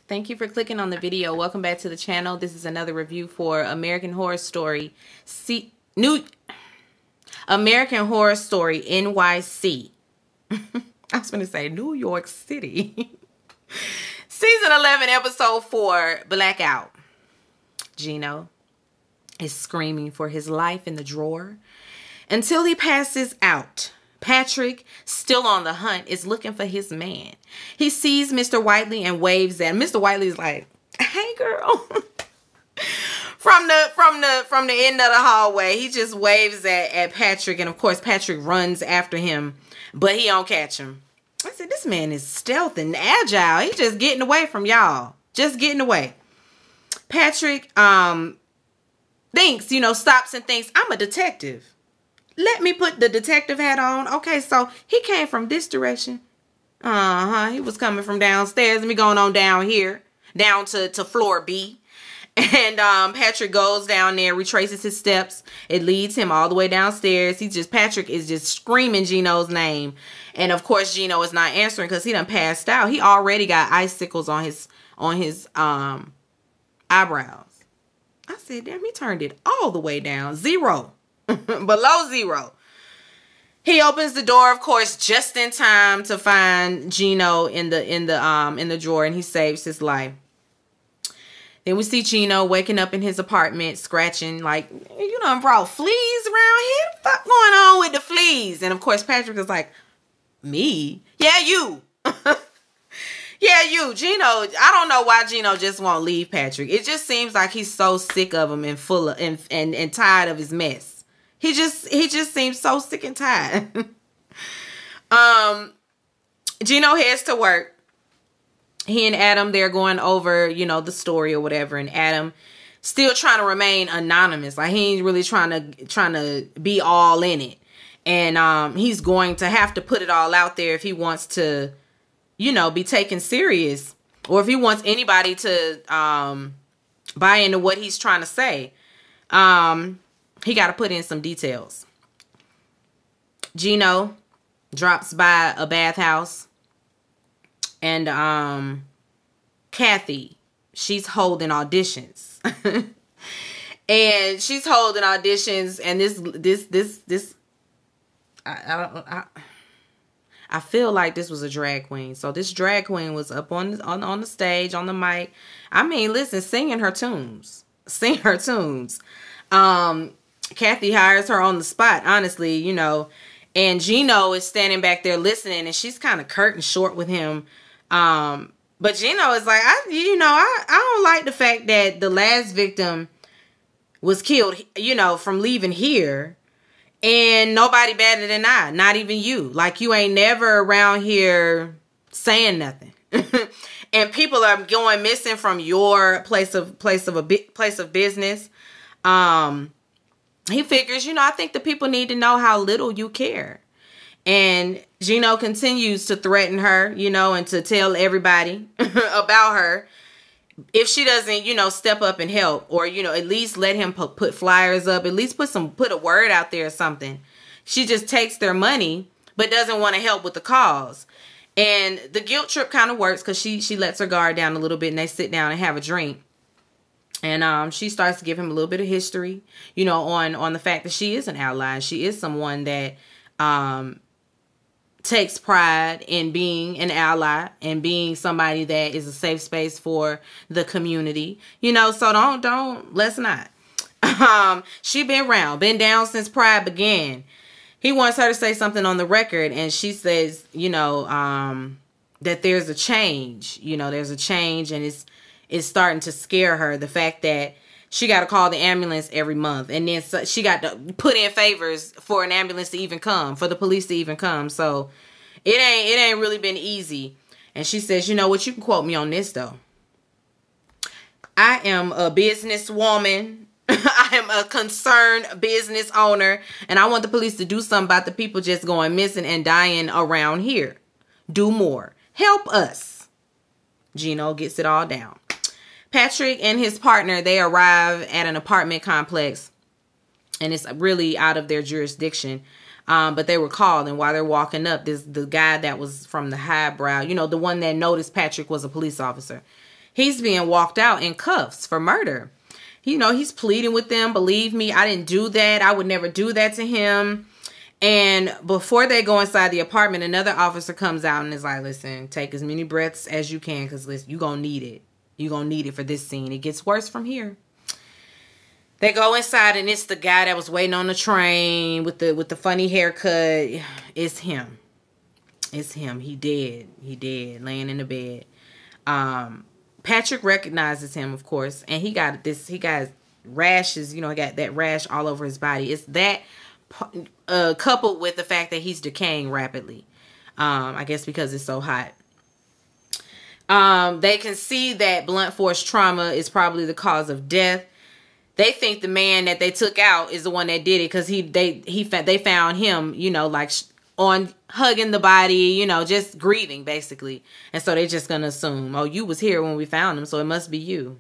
Thank you for clicking on the video. Welcome back to the channel. This is another review for American Horror Story American Horror Story NYC. I was going to say New York City. Season 11, episode 4, Blackout. Gino is screaming for his life in the drawer until he passes out. Patrick, still on the hunt, is looking for his man. He sees Mr. Whiteley and waves at him. Mr. Whiteley's like, "Hey, girl." from the end of the hallway, he just waves at Patrick, and of course Patrick runs after him, but he don't catch him. I said, this man is stealth and agile. He's just getting away from y'all. Just getting away. Patrick thinks, stops and thinks, I'm a detective. Let me put the detective hat on. Okay, so he came from this direction. He was coming from downstairs. Let me go on down here, down to floor B. And Patrick goes down there, retraces his steps. It leads him all the way downstairs. Patrick is just screaming Gino's name. And of course, Gino is not answering because he done passed out. He already got icicles on his eyebrows. I said, damn, he turned it all the way down. 0. Below 0. He opens the door, of course, just in time to find Gino in the drawer, and he saves his life. Then we see Gino waking up in his apartment, scratching like, you done brought fleas around here? What the fuck going on with the fleas? And of course, Patrick is like, me? Yeah, you. Yeah, you. Gino, I don't know why Gino just won't leave Patrick. It just seems like he's so sick of him and full of and tired of his mess. He just seems so sick and tired. Gino heads to work. He and Adam, they're going over, the story or whatever, and Adam still trying to remain anonymous. Like, he ain't really trying to be all in it. And he's going to have to put it all out there if he wants to, be taken serious, or if he wants anybody to buy into what he's trying to say. He got to put in some details. Gino drops by a bathhouse, and Kathy, she's holding auditions. And she's holding auditions, and this I feel like this was a drag queen. So this drag queen was up on the stage, on the mic. I mean, listen, singing her tunes. Kathy hires her on the spot, honestly, and Gino is standing back there listening, and she's kind of curt and short with him. But Gino is like, I don't like the fact that the last victim was killed, from leaving here. And nobody better than I, not even you. Like, you ain't never around here saying nothing. And people are going missing from your place of business. He figures, I think the people need to know how little you care. And Gino continues to threaten her, and to tell everybody about her. If she doesn't, step up and help, or, at least let him put flyers up, at least put a word out there or something. She just takes their money, but doesn't want to help with the cause. And the guilt trip kind of works because she lets her guard down a little bit, and they sit down and have a drink. And she starts to give him a little bit of history, on the fact that she is an ally. She is someone that takes pride in being an ally and being somebody that is a safe space for the community, so let's not. She been down since Pride began. He wants her to say something on the record, and she says, that there's a change, there's a change, and it's starting to scare her, the fact that she got to call the ambulance every month. And then she got to put in favors for an ambulance to even come, for the police to even come. So it ain't really been easy. And she says, you know what? You can quote me on this, though. I am a businesswoman. I am a concerned business owner. And I want the police to do something about the people just going missing and dying around here. Do more. Help us. Gino gets it all down. Patrick and his partner, they arrive at an apartment complex, and it's really out of their jurisdiction. But they were called, and while they're walking up, the guy that was from the highbrow, the one that noticed Patrick was a police officer. He's being walked out in cuffs for murder. You know, he's pleading with them. Believe me, I didn't do that. I would never do that to him. And before they go inside the apartment, another officer comes out and is like, listen, take as many breaths as you can, because listen, you're going to need it. You're going to need it for this scene. It gets worse from here. They go inside, and it's the guy that was waiting on the train with the funny haircut. It's him. It's him. He dead. He dead, laying in the bed. Patrick recognizes him, of course, and he got rashes. You know, he got that rash all over his body. It's that coupled with the fact that he's decaying rapidly. I guess because it's so hot. They can see that blunt force trauma is probably the cause of death. They think the man that they took out is the one that did it, because they found him, you know, like on hugging the body, you know, just grieving basically. And so they're just gonna assume, oh, you was here when we found him, so it must be you.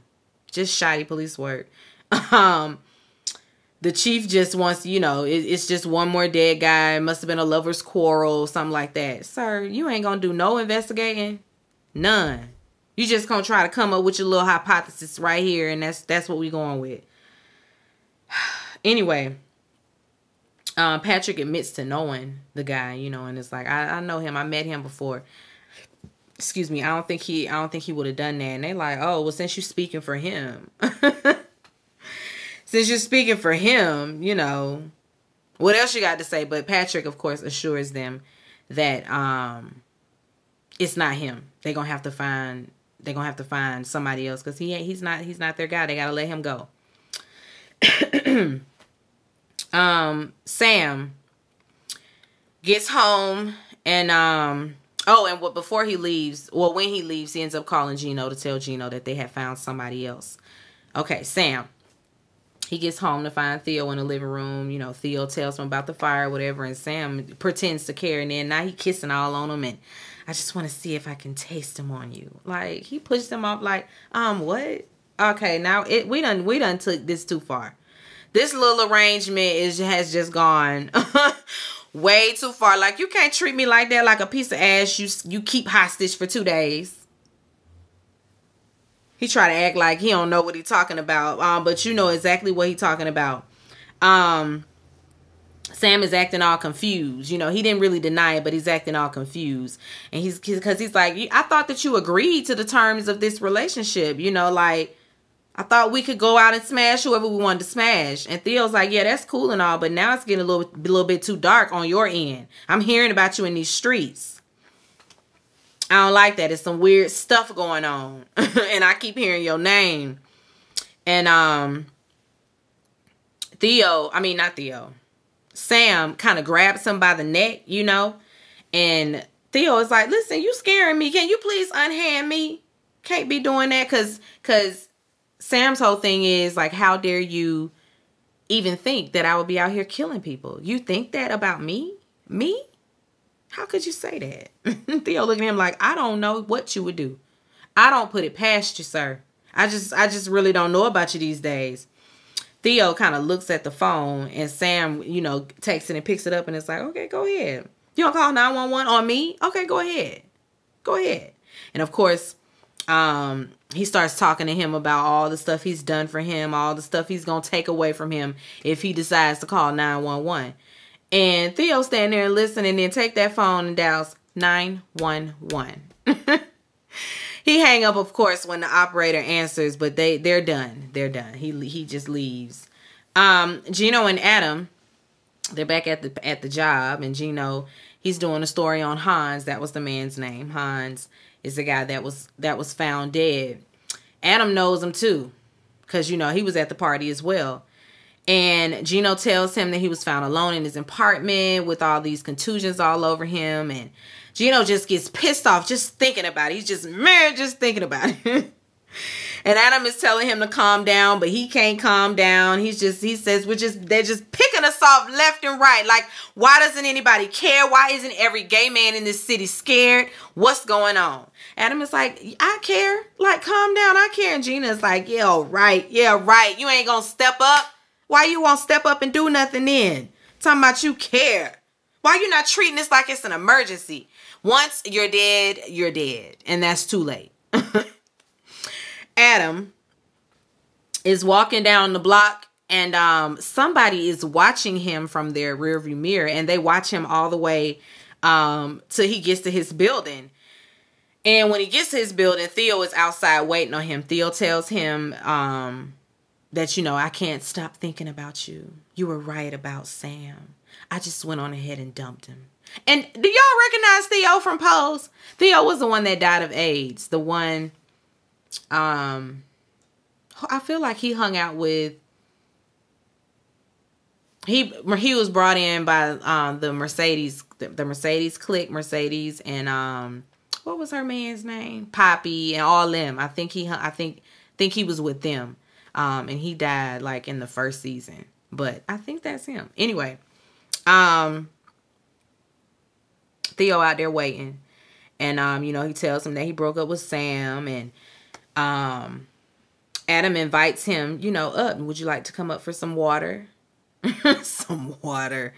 Just shoddy police work. The chief just wants, you know, it's just one more dead guy. It must have been a lover's quarrel, something like that. Sir, you ain't gonna do no investigating. None. You just gonna try to come up with your little hypothesis right here, and that's what we going with. Anyway, Patrick admits to knowing the guy, you know, and it's like, I know him. I met him before. Excuse me. I don't think he would have done that. And they like, oh, well, since you're speaking for him, since you're speaking for him, you know, what else you got to say? But Patrick, of course, assures them that it's not him. They're gonna have to find somebody else, because he's not their guy. They gotta let him go. Sam gets home, and before he leaves, well, when he leaves, he ends up calling Gino to tell Gino that they had found somebody else. Okay, Sam, he gets home to find Theo in the living room. You know, Theo tells him about the fire, whatever, and Sam pretends to care, and then now he kissing all on him, and I just want to see if I can taste him on you. Like, he pushed him off like, what? Okay, now we done took this too far. This little arrangement has just gone way too far. Like, you can't treat me like that, like a piece of ass you keep hostage for 2 days. He try to act like he don't know what he talking about, but you know exactly what he talking about. Sam is acting all confused. You know, he didn't really deny it, but he's acting all confused. And because he's like, I thought that you agreed to the terms of this relationship. You know, like, I thought we could go out and smash whoever we wanted to smash. And Theo's like, yeah, that's cool and all, but now it's getting a little bit too dark on your end. I'm hearing about you in these streets. I don't like that. It's some weird stuff going on. And I keep hearing your name. And Sam kind of grabs him by the neck, you know. And Theo is like, listen, you scaring me. Can you please unhand me? Can't be doing that, because Sam's whole thing is like, how dare you even think that I would be out here killing people? You think that about me? Me? How could you say that? Theo looking at him like, I don't know what you would do. I don't put it past you, sir. I just really don't know about you these days. Theo kind of looks at the phone, and Sam, you know, takes it and picks it up, and it's like, okay, go ahead. You don't call 911 on me? Okay, go ahead. Go ahead. And of course, he starts talking to him about all the stuff he's done for him, all the stuff he's going to take away from him if he decides to call 911. And Theo stand there and listen, and then take that phone and dials 911. He hang up, of course, when the operator answers, but they're done. They're done. He just leaves. Gino and Adam, they're back at the job, and Gino, he's doing a story on Hans. That was the man's name. Hans is the guy that was found dead. Adam knows him too, because, you know, he was at the party as well. And Gino tells him that he was found alone in his apartment with all these contusions all over him. And Gino just gets pissed off just thinking about it. He's just mad just thinking about it. And Adam is telling him to calm down, but he can't calm down. He says they're just picking us off left and right. Like, why doesn't anybody care? Why isn't every gay man in this city scared? What's going on? Adam is like, I care. Like, calm down. I care. And Gina's like, yeah, right. Yeah, right. You ain't gonna step up. Why you won't step up and do nothing then? Talking about you care. Why you not treating this like it's an emergency? Once you're dead, you're dead. And that's too late. Adam is walking down the block, and somebody is watching him from their rearview mirror, and they watch him all the way till he gets to his building. And when he gets to his building, Theo is outside waiting on him. Theo tells him that, you know, I can't stop thinking about you. You were right about Sam. I just went on ahead and dumped him. And do y'all recognize Theo from Pose? Theo was the one that died of AIDS. The one, I feel like he hung out with, he was brought in by the Mercedes clique, Mercedes, and what was her man's name? Poppy and all them. I think he was with them. And he died like in the first season. But I think that's him. Anyway, Theo out there waiting. And you know, he tells him that he broke up with Sam, and Adam invites him, you know, up. Would you like to come up for some water? Some water.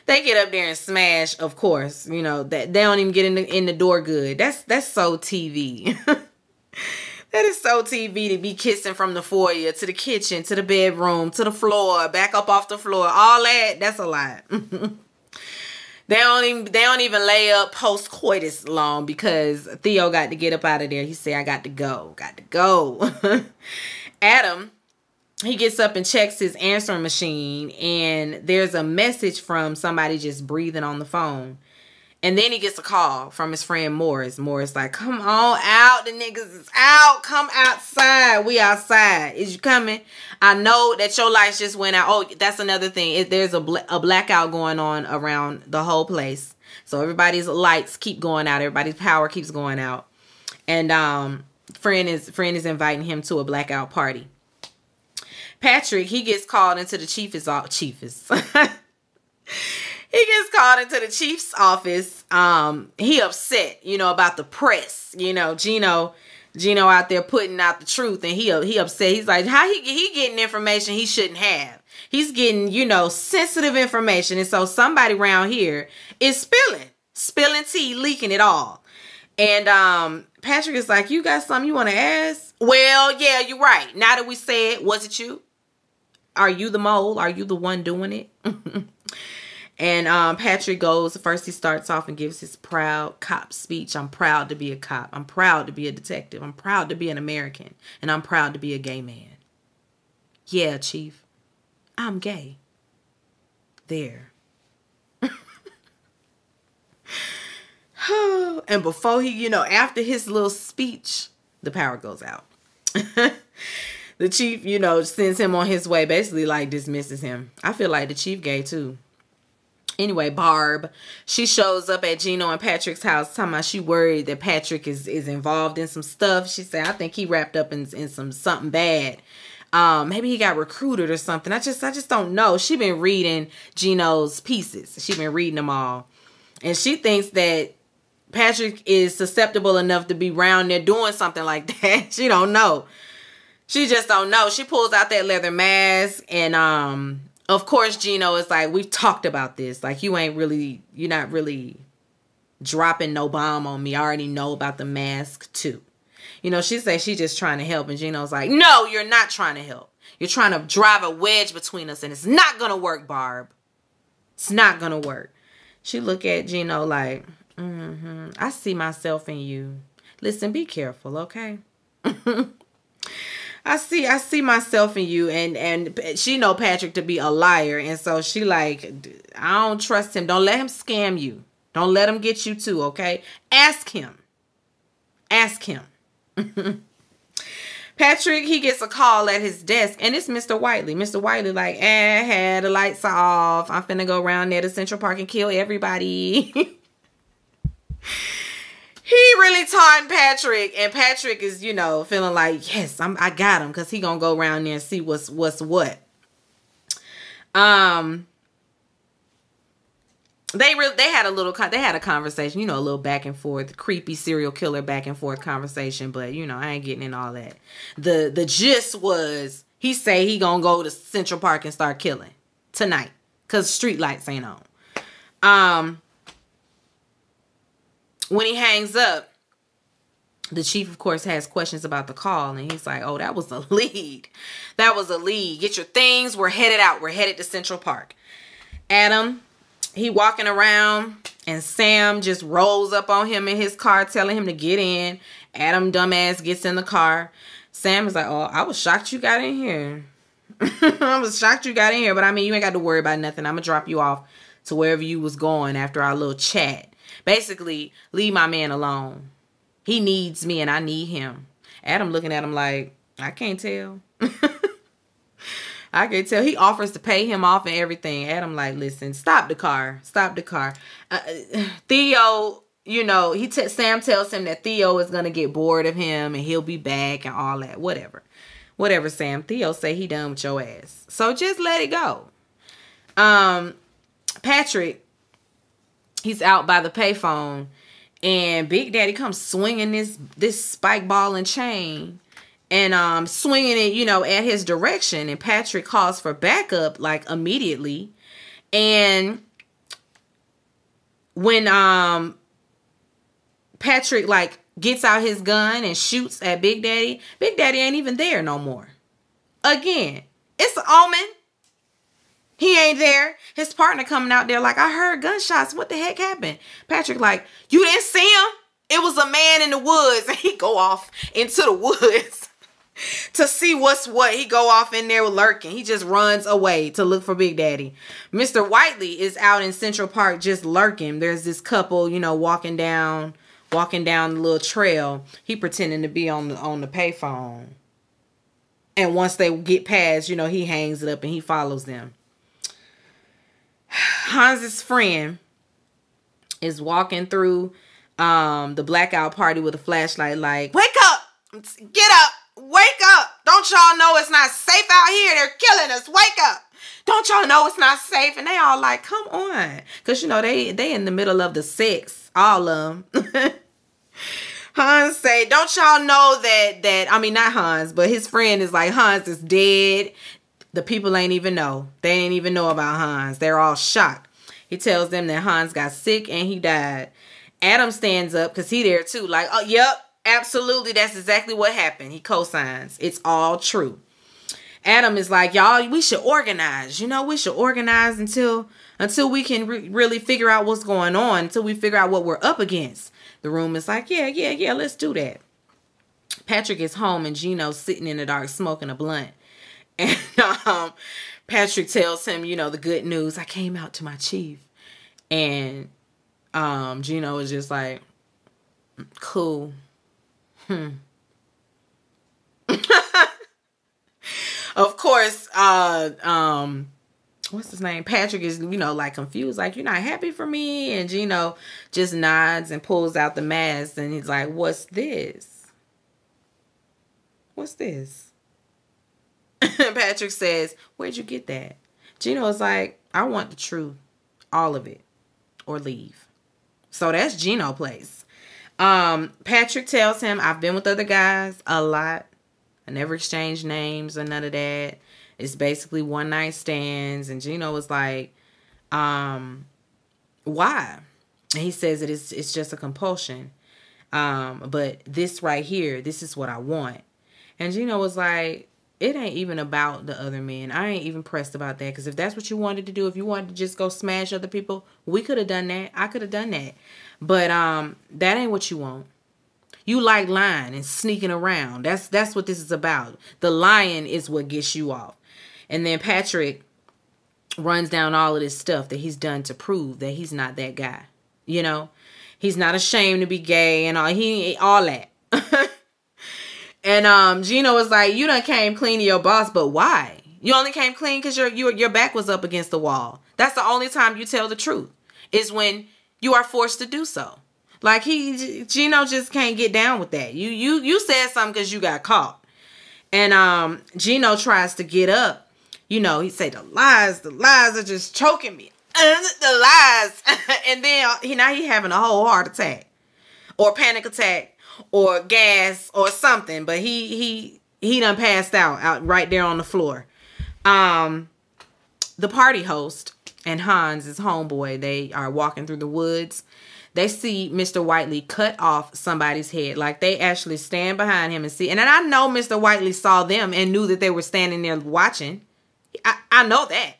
They get up there and smash, of course. You know, that they don't even get in the door good. That's so TV. That is so TV to be kissing from the foyer to the kitchen to the bedroom to the floor, back up off the floor, all that. That's a lot. They don't even lay up post coitus long because Theo got to get up out of there. He said, I got to go. Adam, he gets up and checks his answering machine, and there's a message from somebody just breathing on the phone. And then he gets a call from his friend Morris. Morris like, come on out. The niggas is out. Come outside. We outside. Is you coming? I know that your lights just went out. Oh, that's another thing. There's a blackout going on around the whole place. So everybody's lights keep going out. Everybody's power keeps going out. And friend is inviting him to a blackout party. Patrick, he gets called into the chief's He gets called into the chief's office. He upset, you know, about the press. You know, Gino out there putting out the truth, and he upset. He's like, how he getting information he shouldn't have. He's getting, you know, sensitive information, and so somebody around here is spilling tea, leaking it all. And Patrick is like, you got something you want to ask? Well, yeah, you're right. Now that we said, was it you? Are you the mole? Are you the one doing it? And Patrick goes, first he starts off and gives his proud cop speech. I'm proud to be a cop. I'm proud to be a detective. I'm proud to be an American. And I'm proud to be a gay man. Yeah, Chief. I'm gay. There. And before he, you know, after his little speech, the power goes out. The chief, you know, sends him on his way, basically like dismisses him. I feel like the chief gay too. Anyway, Barb, she shows up at Gino and Patrick's house talking about she worried that Patrick is involved in some stuff. She said, I think he wrapped up in something bad. Maybe he got recruited or something. I just don't know. She been reading Gino's pieces. She been reading them all. And she thinks that Patrick is susceptible enough to be around there doing something like that. She don't know. She just don't know. She pulls out that leather mask, and of course, Gino is like, we've talked about this. Like, you're not really dropping no bomb on me. I already know about the mask too. You know, she says she's just trying to help. And Gino's like, no, you're not trying to help. You're trying to drive a wedge between us. And it's not going to work, Barb. It's not going to work. She look at Gino like, I see myself in you. Listen, be careful, okay? I see myself in you, and she know Patrick to be a liar, and so she like, I don't trust him. Don't let him scam you. Don't let him get you too, okay? Ask him. Patrick, he gets a call at his desk, and it's Mr. Whiteley. Mr. Whiteley like, the lights are off. I'm finna go around there to Central Park and kill everybody. He really taunting Patrick, and Patrick is, you know, feeling like, yes, I got him, because he gonna go around there and see what's what. They had a conversation, you know, a little back and forth, creepy serial killer back and forth conversation, but you know, I ain't getting in all that. The gist was, he say he gonna go to Central Park and start killing tonight, because street lights ain't on. When he hangs up, The chief, of course, has questions about the call, and he's like, oh, that was a lead. That was a lead. Get your things. We're headed out. We're headed to Central Park. Adam, he walking around, and Sam just rolls up on him in his car, telling him to get in. Adam, dumbass, gets in the car. Sam is like, oh, I was shocked you got in here. I was shocked you got in here, but I mean, you ain't got to worry about nothing. I'm going to drop you off to wherever you was going after our little chat. Basically, leave my man alone. He needs me and I need him. Adam looking at him like, I can't tell. I can't tell. He offers to pay him off and everything. Adam like, listen, stop the car. Stop the car. Theo, you know, Sam tells him that Theo is going to get bored of him and he'll be back and all that. Whatever. Whatever, Sam. Theo say he done with your ass. So just let it go. Patrick, he's out by the payphone. And Big Daddy comes swinging this spike ball and chain and swinging it, you know, at his direction. And Patrick calls for backup like immediately. And when Patrick like gets out his gun and shoots at Big Daddy ain't even there no more. Again, it's an omen. He ain't there. His partner coming out there like, I heard gunshots. What the heck happened? Patrick like, you didn't see him? It was a man in the woods. And he go off into the woods to see what's what. He go off in there lurking. He just runs away to look for Big Daddy. Mr. Whiteley is out in Central Park just lurking. There's this couple, you know, walking down the little trail. He pretending to be on the payphone. And once they get past, you know, he hangs it up and he follows them. Hans's friend is walking through the blackout party with a flashlight like, wake up, get up, wake up. Don't y'all know it's not safe out here? They're killing us. Wake up. Don't y'all know it's not safe? And they all like, come on. Because, you know, they in the middle of the sex, all of them. Hans say, don't y'all know that, I mean, not Hans, but his friend is like, Hans is dead. The people ain't even know. They ain't even know about Hans. They're all shocked. He tells them that Hans got sick and he died. Adam stands up because he there too. Like, oh, yep, absolutely. That's exactly what happened. He co-signs. It's all true. Adam is like, y'all, we should organize. You know, we should organize until we can really figure out what's going on. Until we figure out what we're up against. The room is like, yeah, let's do that. Patrick is home and Gino's sitting in the dark smoking a blunt. And Patrick tells him, you know, the good news. I came out to my chief. And Gino is just like, cool. Of course, what's his name? Patrick is, you know, like confused. Like, you're not happy for me? And Gino just nods and pulls out the mask. And he's like, what's this? What's this? Patrick says, where'd you get that? Gino is like, I want the truth. All of it. Or leave. So that's Gino place. Patrick tells him, I've been with other guys a lot. I never exchanged names or none of that. It's basically one night stands. And Gino was like, why? And he says that it's just a compulsion. But this right here, this is what I want. And Gino was like, it ain't even about the other men. I ain't even pressed about that. Because if that's what you wanted to do, if you wanted to just go smash other people, we could have done that. I could have done that. But that ain't what you want. You like lying and sneaking around. That's what this is about. The lying is what gets you off. And then Patrick runs down all of this stuff that he's done to prove that he's not that guy. You know? He's not ashamed to be gay and all that. And Gino was like, you done came clean to your boss, but why? You only came clean because your back was up against the wall. That's the only time you tell the truth, is when you are forced to do so. Like Gino just can't get down with that. You said something because you got caught. And Gino tries to get up. You know, he say the lies are just choking me. The lies. And then now he having a whole heart attack or panic attack or gas or something, but he done passed out right there on the floor. The party host and Hans, his homeboy, they are walking through the woods. they see Mr. Whiteley cut off somebody's head. Like, they actually stand behind him and see. And then I know Mr. Whiteley saw them and knew that they were standing there watching. I know that.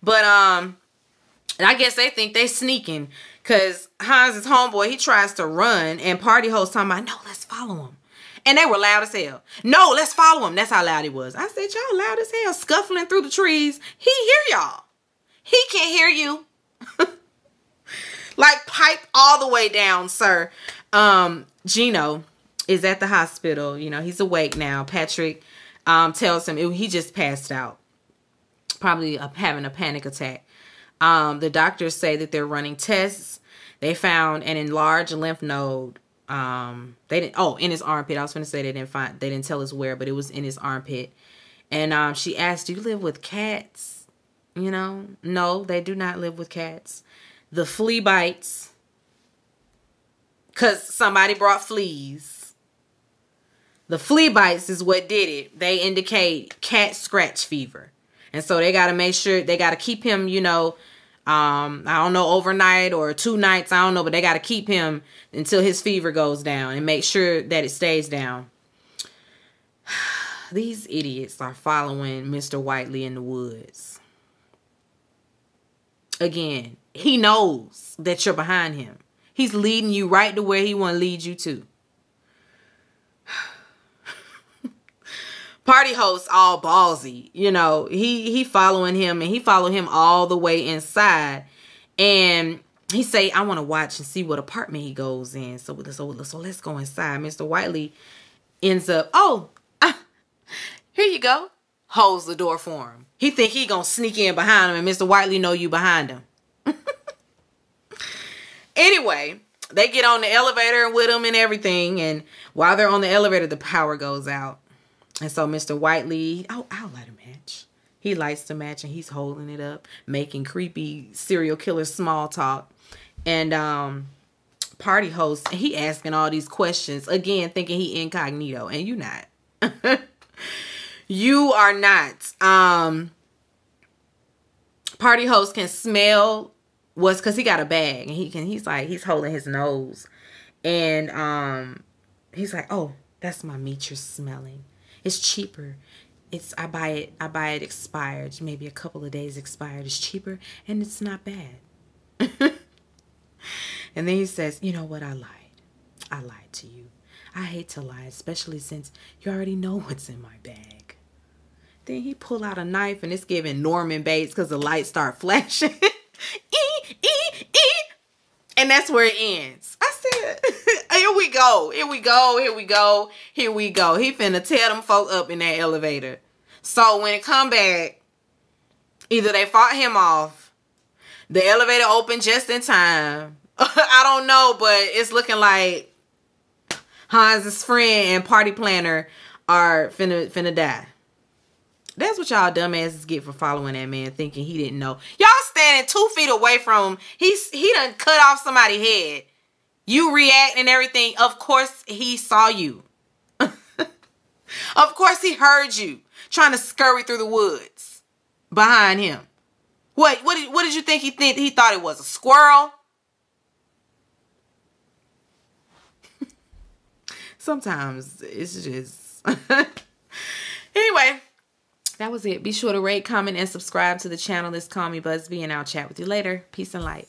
But I guess they think they sneaking. Because Hans's homeboy, he tries to run. And party host talking about, no, let's follow him. And they were loud as hell. No, let's follow him. That's how loud he was. I said, y'all loud as hell, scuffling through the trees. He hear y'all. He can't hear you. Like, pipe all the way down, sir. Gino is at the hospital. You know, he's awake now. Patrick tells him he just passed out. Probably having a panic attack. The doctors say that they're running tests. They found an enlarged lymph node. In his armpit. I was going to say they didn't tell us where, but it was in his armpit. And she asked, do you live with cats? You know, no, they do not live with cats. The flea bites, because somebody brought fleas. The flea bites is what did it. They indicate cat scratch fever. And so they got to make sure, they got to keep him, you know, I don't know, overnight or 2 nights, I don't know, but they got to keep him until his fever goes down and make sure that it stays down. These idiots are following Mr. Whiteley in the woods. Again, he knows that you're behind him. He's leading you right to where he want to lead you to. Party host all ballsy, you know, he following him, and he followed him all the way inside. And he say, I want to watch and see what apartment he goes in. So let's go inside. Mr. Whiteley ends up, here you go. Holds the door for him. He think he gonna sneak in behind him, and Mr. Whiteley know you behind him. Anyway, they get on the elevator with him and everything. And while they're on the elevator, the power goes out. And so Mr. Whiteley, I'll light a match. He lights the match and he's holding it up, making creepy serial killer small talk. And party host, he asking all these questions, again, thinking he incognito. And you not. You are not. Party host can smell what's, because he got a bag. And he's holding his nose. And he's like, oh, that's my meat you're smelling. It's cheaper. I buy it expired, maybe a couple of days expired. It's cheaper and it's not bad. And then he says, you know what? I lied. I lied to you. I hate to lie, especially since you already know what's in my bag. Then he pull out a knife and it's giving Norman Bates because the lights start flashing. And that's where it ends. I said, here we go. Here we go. Here we go. Here we go. He finna tear them folk up in that elevator. So when it come back, either they fought him off, the elevator opened just in time. I don't know, but it's looking like Hans's friend and party planner are finna die. That's what y'all dumbasses get for following that man, thinking he didn't know. Y'all standing 2 feet away from him. He done cut off somebody's head. You react and everything. Of course he saw you. Of course he heard you trying to scurry through the woods behind him. What did you think he thought it was? A squirrel? Sometimes it's just... Anyway, that was it. Be sure to rate, comment, and subscribe to the channel. This Call Me Busby, and I'll chat with you later. Peace and light.